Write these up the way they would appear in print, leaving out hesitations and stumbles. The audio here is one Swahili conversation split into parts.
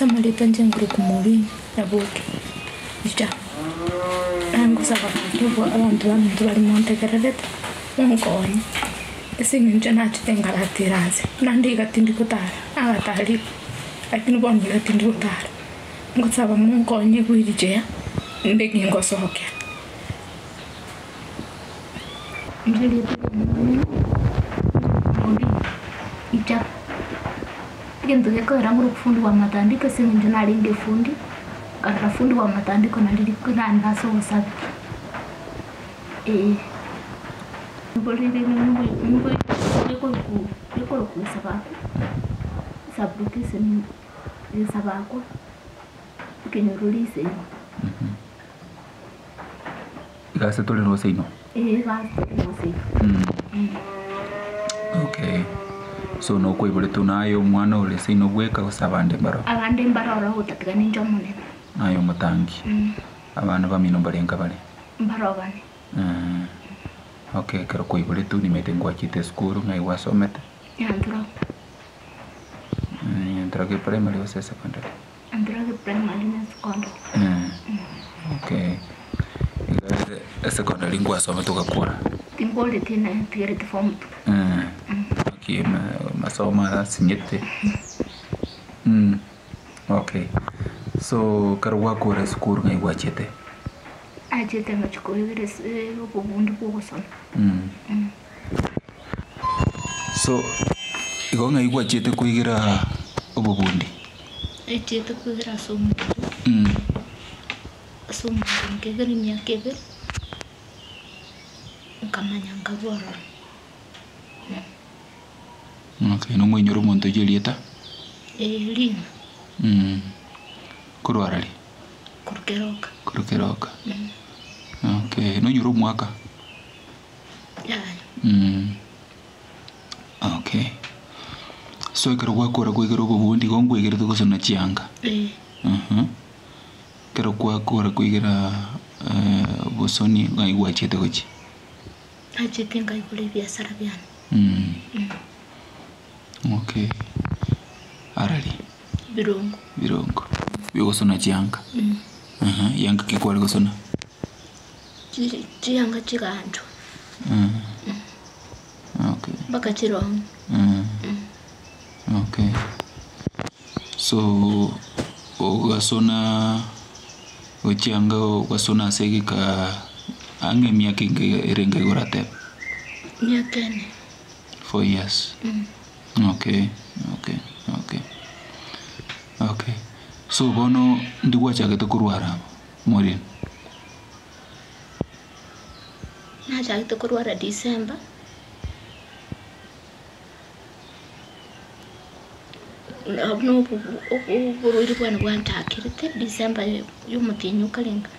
samali tanje group muri nabuke ija angu saba kubo abantu bari montekererete onkonye esinginje nachitengala tiraze nandiga tindi kutara agatari lakini bonye tindi kutara ngotsaba munkonye kuirije ndegi ngosoke ndili ija kintu gekora muri kufundi wa matandiko singinje nalinge fundi kana fundi wa matandiko nalili kuna naso wasabi bolile nungu yeko ku sababu sini sababu kinyorulise gase tole no seino gase no seino okay so no ko ibole tunayo mwana ole seino gweka usabande mbaro abande mbaro ro utatigana injo munene nayo mutangi abantu bamino barenga bale mbaro bane okay kero ko ibole tu nimete ngwachite skuru ngai wasomete Andra ke primary o secondary Andra ke primary na secondary okay secondary ngwasoma tukakura timbole tena tiere form okay masoma sinyete okay so karwa kura skuru ngai wachete ajete machiko yire ubundu bwosona so igo ngai wachete kuigira obubundi echete kuigira somo somo ngegeri nyakebe nkamanya ngabora okay no mwenyoro monto jelieta lina kurwarali kurukeroka okay no nyoro mwaka okay so kero gwakora kwigero bubundi gongwegere tukosona chianga kero gwakora kwigera bosoni ngai gwachete gochi achete ngai kule biashara byana okay arali birongo bigosona chianga yanga kikwali gosona chianga chiganjo okay baka chirongo okay so ugasona uchianga ugasona segika ange miaka irenga igorate miakene 4 years okay so bono ndigwachagete kurwara muri nachagete kurwara December no bururi bwana bwantakirite December yumutinyu kalinga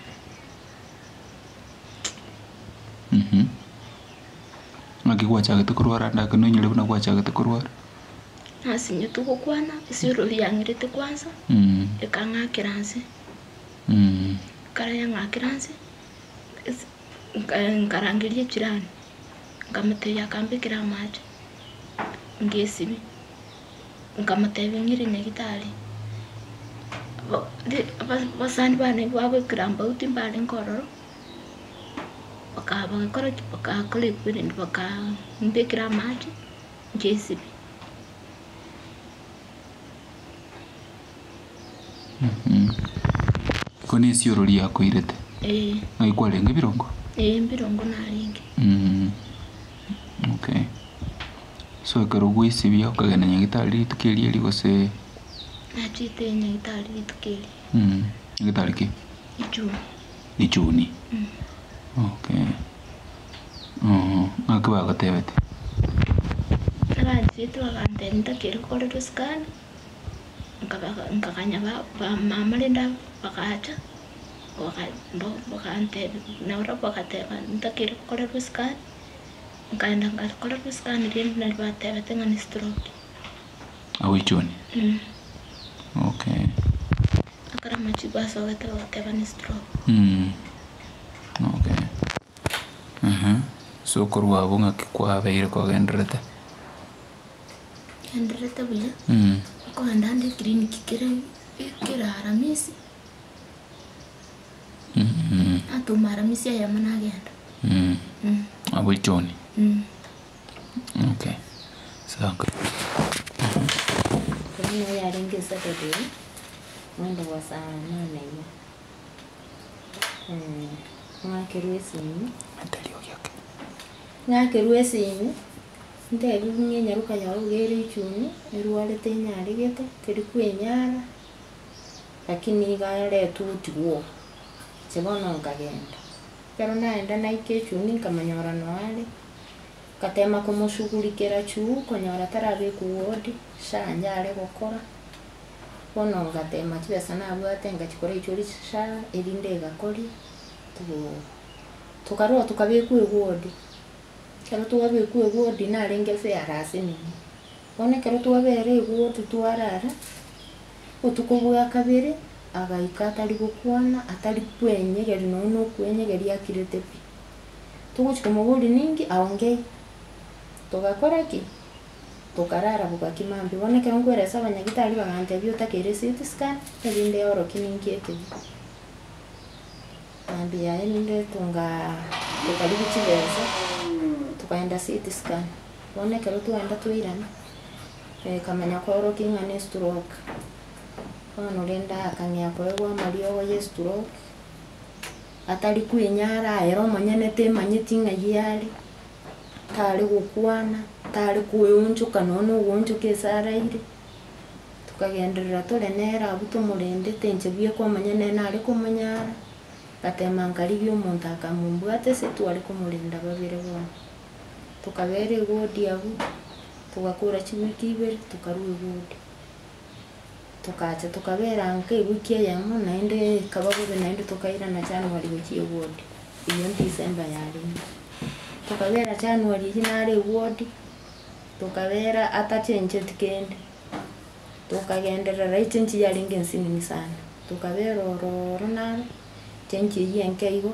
ngaki gwachagete kurwara ndaka no nyile buna gwachagete kurwara asinye tuko kwana isiro yangirite kwanza ekanga kiranse kara yanga kiranse ngarangirie jirani ngamete yakambikira amaje ngesibi ngamete bingire nyagitali basani bane babo kiramba utimbale ngororo bakora bakakole kwirinde bakambikira amaje ngesibi kone siyorori yako irete ngaikwalenge birongo birongo naringe okay so kero gwisibi ukagenda nyagitali tukelie ligose achite nyagitali tukelie nyagitali ki ichuni okay akaba gatebete abanje twagande ndakere kore ruskana ngakanya ba mama lenda bakacha bakante na ora bakate ndakere kore ruskana nganda ngakore ruskana rin na batebe tenga ni stroke awichuni okay akara machi baso batebe ni stroke okay so korwa bunga kwa beire ko gendrete buya ko andande clinic kire Kira Aramisi. Atuma Aramisi aya managenda. Abo Johnny. Okay. Sawa. Kwenye ya ringi Saturday. Mwendo wa saa 8 hiyo. Mwakeruwe simu. Atalio yake. Mwakeruwe simu. Ndebi nyaruka ya ugere ichuni. Eruwale te nyarigete. Kerikwe nyara. Lakini igale tu tuwo. Chebono nkagenda. Pero naenda naike chuni nkamanyora noale. Katema kumushughulikira chuu konyora tarabe kuwodi shanjale gukora. Bono ngatema kibesa nabwate ngakikora ichuri sha erinde gakori. Tukarua tukabeku egwodi. Kero tuwabeku egwodi narenge fe arase nini. Bone kero tuwabere egwodi tuwarara. Utukubwa kabere agaika atari gukwana atari kwenyegeri no kwenyegeri akirete pi. Tuguchika muguri ningi aongei. Tugakora ki? Tukarara bugakimambi. Bone kero ngweresa abanyagitari bagante byo takere CT scan ebinde yoro kiningi eke. Ambi ya ende tukari bukibeza tukaenda CT scan. Bone kero tuenda tuirana. Kamanya kworo kingane stroke. Ono renda akanya kwegwa Mario wa stroke. Atari kwinyara ero manyanete manyitinga yali. Tari gukwana, tari kuyunjuka nono wonjuke saraire. Tukagenderera torenera abuto murende tenjebye kwa manyane nari kumanyara. Katema nkari byo muntu akamumbwate se twari kumurinda babire bona. Tukabere godi abu. Tugakura chibiki ibere tukaruwe godi. Tukacha tukabera nke wiki ya mu naende kababu naende tukaira na January wiki godi. Iyo December yari. Tukabera January hinare wodi. Tukabera atachenje tikende. Tukagendera right nchi ya lingensi ni sana. Tukabera oro nare chenji yenkeigo.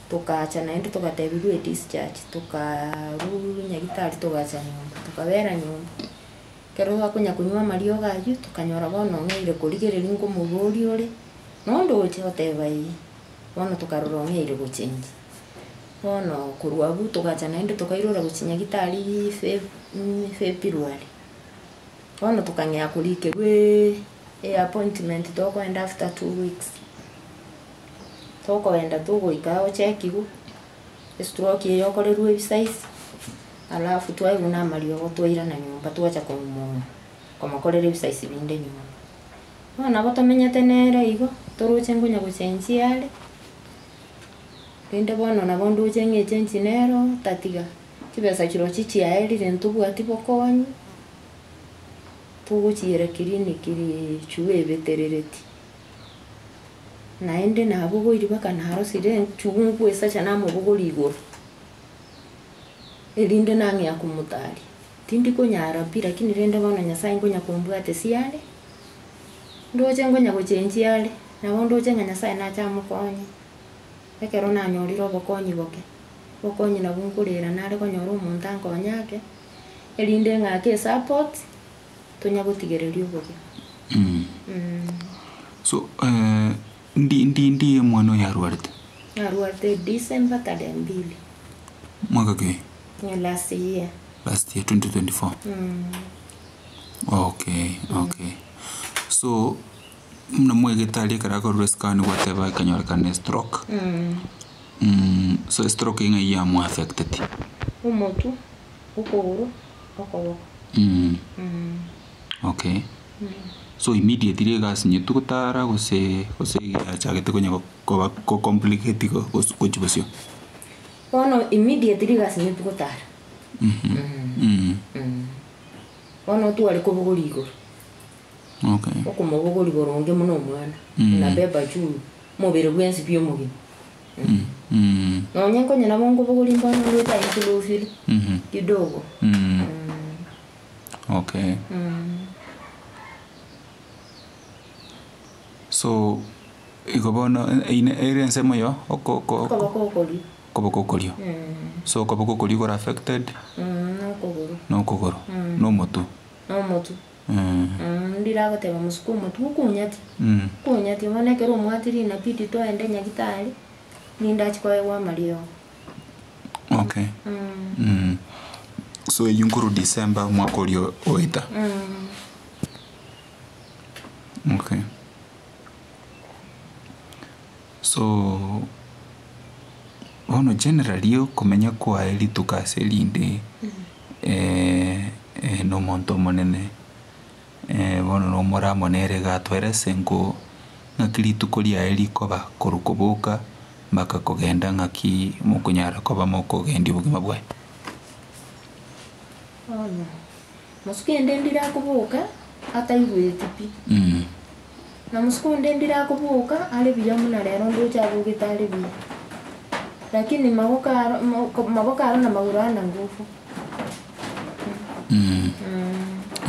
Tukacha naende tukatebiwe discharge. Tukaru nyagitari tukacha nyumba. Tukabera nyumba. Kero wakunya kunywa Mario gaju tukanyora bono ngeire kurigerera ngo mugori ore. Nondo oche otebai. Bono tukarorongeire guchenji. Bono kuruabu tukacha naende tukairora guchinya gitari February. Bono tukangea kulike we appointment toko and after 2 weeks. Toko enda tugo ikao chekigu. Stroke yokorerwe size. Alafu twaiguna Mario twaira na nyumba twacha kwa makorere size binde nyumba. Bono abotomenyete nera igo toruche ngunya guchenji yale. Kende bono na bondo chenge chenji nero tatiga. Kibesa kiro chichi yaeli rentubu atibokonyi. Tuguchire clinic iri chuwe veterereti. Naende na abugo iribaka na harosire chungu esacha na mubugo ligoro. Elinde nangi akumutari. Tindi kunyara pira kini rende bono nyasaye ngonya kumbwate siale. Ndoje ngonya guchenji yale. Na bondo chenga nyasaye na chamukonyi. Ekero na nyoriro bokonyi boke. Bokonyi na bunkurira nare konyoro umuntu ankonyake. Elinde ngake support tonya gutigererio boke. So ndi mwana yarwarite. Yarwarite December 2. Mwaka gani? Last year. Last year 2024. Okay. So mnamwegetalia karako scan whatever kanyorikane stroke. So stroke inga ya mu affected. Umotu ukoro okoro. Okay. So immediately gas nyetu kutara kose achagete konya ko complicate ko chibasio. Ono immediately gas nyetu kutara. Ono tu ali kubuguri igoro. Okay. Okumubuguri goronge muno mwana. Na beba juu mubere bwensi byo mugi. Nonye konya na bongo buguri mbona leta ikilofili. Kidogo. Okay. So ikobona ine area nsema yo kokokolio. So kokokolio got affected. No kogoro. No motu. ndiragoteba musukumo tukunyati kunyati bonekera omwatiri na piti twaende nyagitari nindachikoewa mario. Okay. So yunkuru December mwaka ulio oita. Okay. So ono generally kumenya kwa eli tukaselinde no monto monene bono no mora monere gatwere sengo ngakiri tukoria eli koba kurukubuka mbaka kugenda ngaki mukunyara koba mukugendi bugima bwae. Ono muskende ndira kubuka ataigwete pi. Na muskunde ndira kubuka ali biya muna rero ndo cyabugita ali biya. Lakini maboka na magurana ngufu.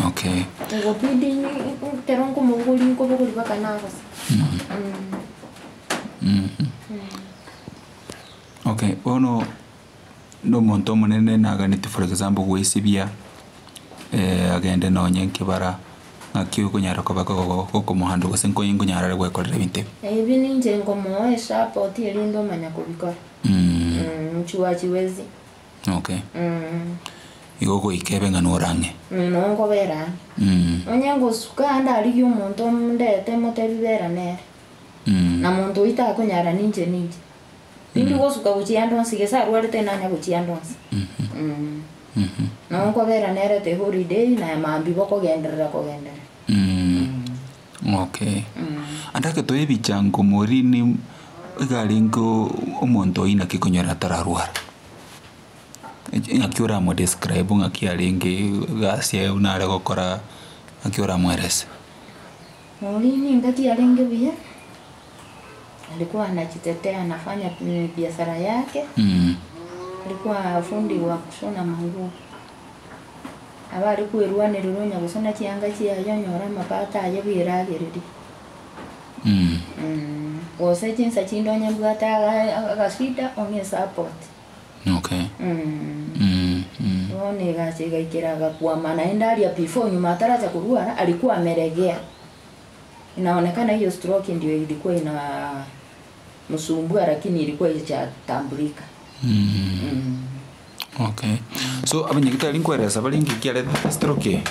Okay. Ngo pidi ni teronko muguli ko buguli bakanaga. Okay, ono no monto monene naganite for example gwesibia agende no nyenke bara ngakyo kunyara ko bako ko muhando gose nko nyara rwe korera binte. Ebi ninje ngo mo support elindo manya kubikora. Mchuwa chiwezi. Okay. Igoko ikebe ngano orange. Nongo bera. Onyango sukanda ali yo monto ndete motebera nere. Na monto ita kunyara ninje. Ndi gosuka kuchiando nsigesa rwarte nanya kuchiando. Nongo bera nere te holiday na mambi boko gendera ko gendera. Okay. Andake to ebichango morini galingo omonto ina kikonyora tararwara. Akiora mo describe ngakialinge gasia unare gukora akiora mwerese. Morini ngati alenge bia. Alikuwa anajitetea anafanya biashara yake. Alikuwa fundi wa kushona manguo. Abari kuirwane ruronya gusona kianga cyayonyora mapata aye biragereri. Wose jinsa chindonya bwata agashida onye support. Okay. One gachega ikiraga kwa maana endali ya before nyuma ataracha kurua alikuwa ameregea. Inaonekana hiyo stroke ndio ilikuwa ina msumbua lakini ilikuwa itatambulika. Okay. So abanyigitari nkwereza balingi kiale stroke.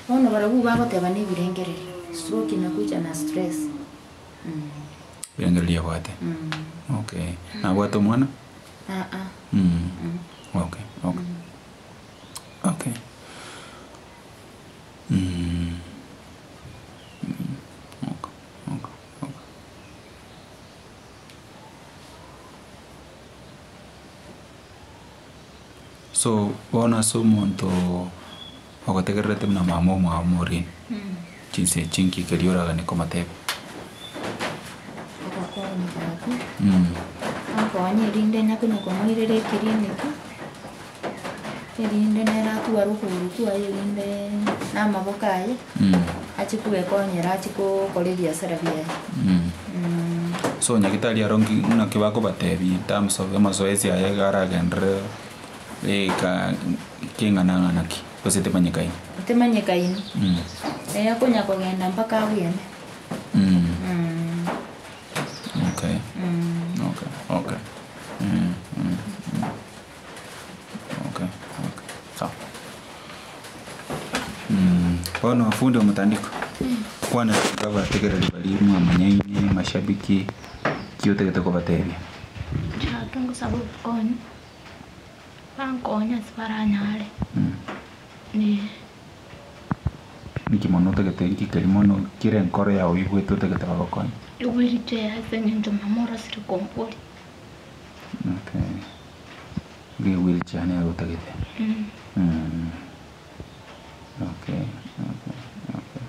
Ono barabu babo tebane birengerere. Stroke inakuja na stress. Birengerere yabate. Okay. Na bwato mwana? Okay. Okay. Okay. So bona so monto ogotegerete na mamo muri chinse chinki keriora gane komate Ankoanye rinde nakuno komwirere kiriniki rinde nera tuwa rukuru tuwa rinde na mabokaye achikuwe konyera achiko kole biashara bia. So nyagitari arongi na kibako batebi terms of mazoezi aya gara gendre ka kingana naki osete manyikaini temanyikaini yakonya kugenda mpaka agwene. Okay. Okay. Okay. Okay. Okay. Sawa. Bono afundi wa mtandiko. Kwana kava tegera libalimu amanyaine mashabiki kiote kitoko batebi. Chatungu sababu konya. Bankonya siparanyale. Nikimono tegeteki kelimono kire nkoro ya oibweto tegeta bakonya. Wheelchair hasenye njomamora siri kompoli. Okay. Ge wheelchair ne rotegete. Okay. Okay. Okay.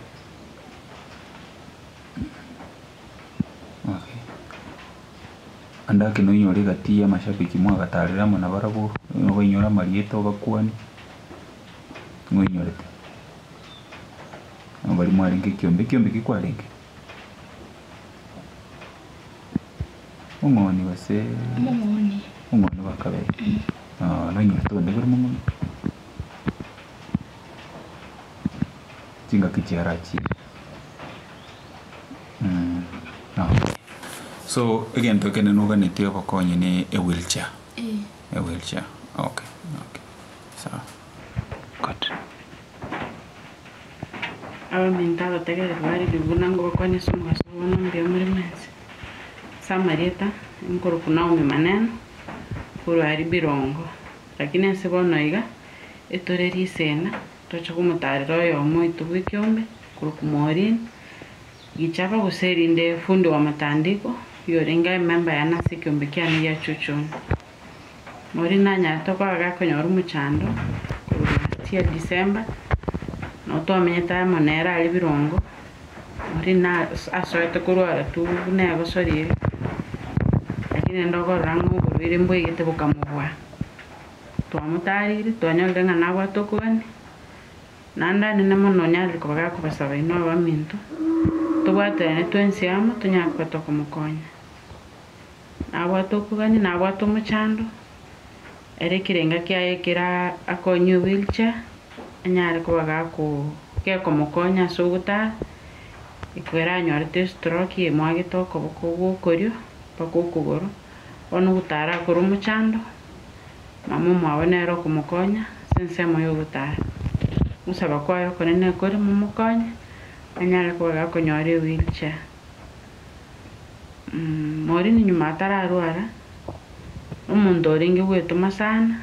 Okay. Andake no yori gatia mashabiki mwa gatarira mona barabu no inyora marieto bakwani. No inyorete. Abari mwaringe kiombe kikwaringe. Umoni wase umoni wakabe. No nyorete ndegere mungoni. chinga kicharachi. No. So again to kene nuga ni tiyo bakonye ni a wheelchair. A wheelchair. Okay. So good. Aba mentado tegere bari bibunango bakonye somo gasobono mbyo muri mensi. Samarieta nkoro kunao maneno kurari birongo. Lakini asibono iga etoreri sena tocha kumutariro yo moito bwikyombe kurukumorin gichapa guserinde fundi wa matandiko yorenga member ya nasi kyombe kyane ya chuchuni mori nanya toka gakonyoru muchando tia December no to amenyeta monera ali birongo mori na asoete kurwara tu nego sorire lakini ndogo rangu kurwire mbwegete bukamubwa twamutarire twanyoldenga nabwa tokugani nanda nene mono nyali kubaga kubasaba ino abaminto tubwatene twensiamo tunyakwa tokumukonya nabwa tokugani nabwa tomuchando ere kirenga kyaye kira akonyo wheelchair anyari kubaga ku ke kumukonya suguta ikwera nyorite stroke ye mwage toko bukorio bakokugoro onu gutara kuru muchando mama mwabonero kumukonya sensemo yo gutara musaba kwayo konene kuri mumukonya anyale kubaga konyore wheelchair mori ni nyuma tararwara umuntu oringe gwetuma sana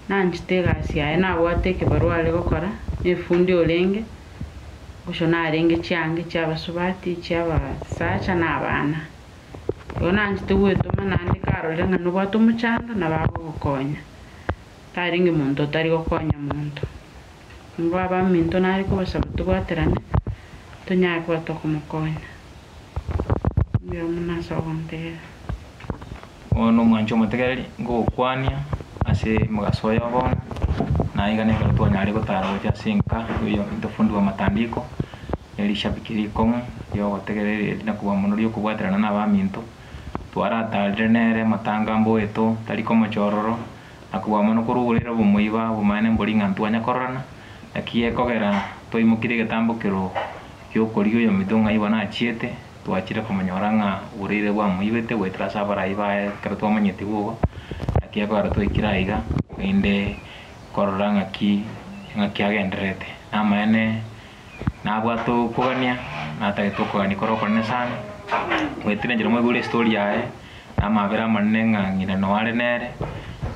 nanjitega sia na wateke barwale gukora efundi olenge ushona arenge cyange cyabasubati cyaba sacha nabana yona njite gwetuma nandi karole ngano batumuchanda nababo gukonya taringe muntu tari gukonya muntu ngaba minto nari kubasaba tugwaterane tunyakwa tokumukonya byo munasa wonte ono mwancho mutegereri ngo kwania ase mugasoya bona na igane ko twanyari gutara uja sinka yo ndofundi wa matandiko elishabikiri komo yo gutegereri na kuba muno ryo kubwaterana na baminto twara tajenere matangambo eto taliko machororo akuba muno kurugurira bumuiba bumane mbolinga ntwanya korana akiye kogera toimukire getambukiro yo koriyo yo midonga ibana chiete twachira kumanyoranga urire bwa muibete wetra sabara iba kartwa manyete bugo akiye kogera toikira iga inde kororanga ki ngakiagendrete amane nabwato kogania nataye tokogani korokone sana wetire njiro mwe gure story yae amabera manenga ngina no wale nere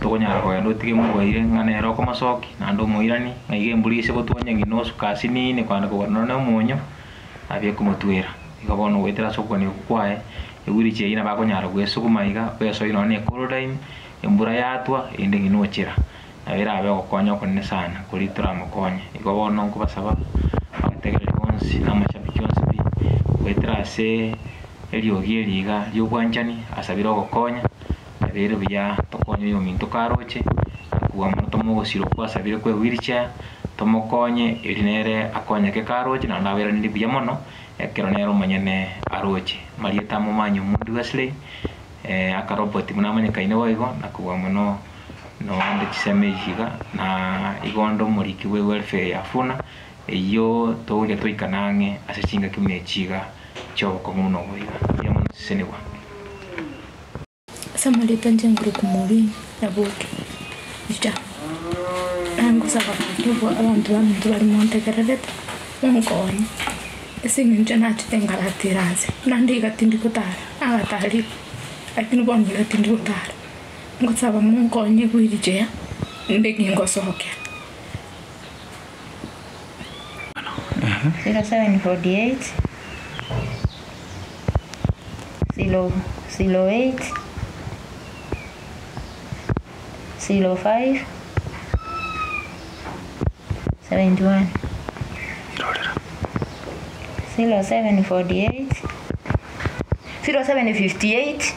tokonyara ko ndo tige mugwaire ngane ro ko masoki nando muirani ngaige mbulise botonya ngino sukasi nini kwana ko no munyo abye kumutwira igabono wetera sokoni kwae ewiriche ina bakonyara gwesukuma iga beso ino ne korodaim embura yatwa ende ngino chira abera abe kokonya konne sana kuri turamukonye igabono kubasaba abategere bonsi n'amashabiki bonsi wetera se eliogie liga yo bwanjani asabira kokonya abere bya tokonyo yo minto karoche kuwa moto mugo siro kwa sabira kwe wheelchair tomokonye elinere akonya ke karoche na ndabera ndi bya mono ekeronero manyene aroche marieta mu manyu mundu Wesley akaroboti munamanye kaine waigo na kuwa mono no ande kisemejiga na igondo muriki we welfare yafuna iyo toje toikanange asichinga kimechiga choko muno wiga yamono senewa Samaleta njenguru kumuri yabuke ija angu saka kubo abantu bamuntu bari montekererete onkonye esinge njana tengala tiraze nandi gatindi kutara agatari lakini bonula tindi kutara ngotsaba monkonye kwirije ndegi ngosoke 0748 08 05 71 0748 0758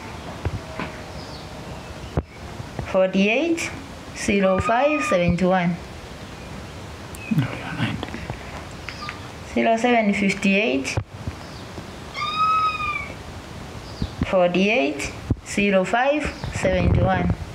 48 05 71 0758 48 05 71